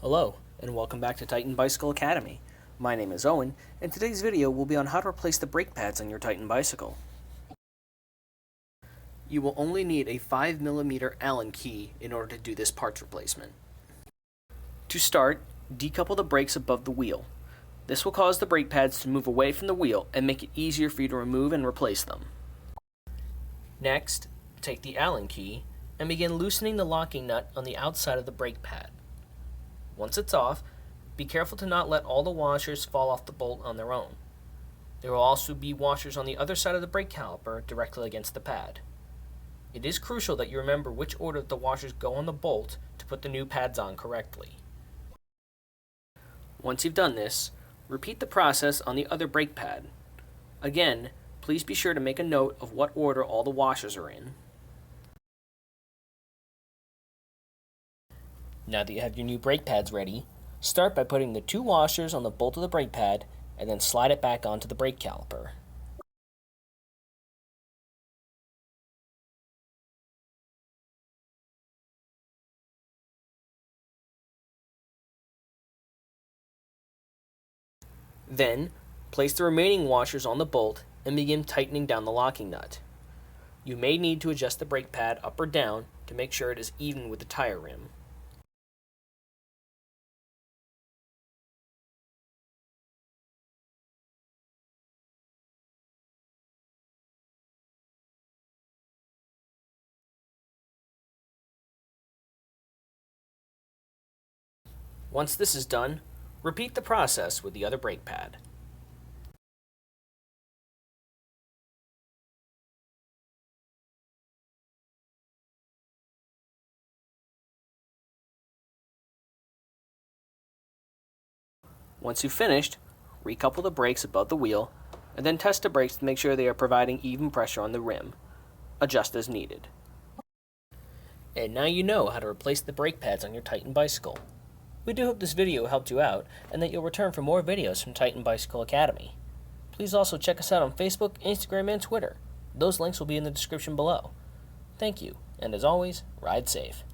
Hello, and welcome back to Titan Bicycle Academy. My name is Owen, and today's video will be on how to replace the brake pads on your Titan bicycle. You will only need a 5mm Allen key in order to do this parts replacement. To start, decouple the brakes above the wheel. This will cause the brake pads to move away from the wheel and make it easier for you to remove and replace them. Next, take the Allen key and begin loosening the locking nut on the outside of the brake pad. Once it's off, be careful to not let all the washers fall off the bolt on their own. There will also be washers on the other side of the brake caliper directly against the pad. It is crucial that you remember which order the washers go on the bolt to put the new pads on correctly. Once you've done this, repeat the process on the other brake pad. Again, please be sure to make a note of what order all the washers are in. Now that you have your new brake pads ready, start by putting the two washers on the bolt of the brake pad and then slide it back onto the brake caliper. Then, place the remaining washers on the bolt and begin tightening down the locking nut. You may need to adjust the brake pad up or down to make sure it is even with the tire rim. Once this is done, repeat the process with the other brake pad. Once you've finished, recouple the brakes above the wheel, and then test the brakes to make sure they are providing even pressure on the rim. Adjust as needed. And now you know how to replace the brake pads on your Titan bicycle. We do hope this video helped you out, and that you'll return for more videos from Titan Bicycle Academy. Please also check us out on Facebook, Instagram, and Twitter. Those links will be in the description below. Thank you, and as always, ride safe.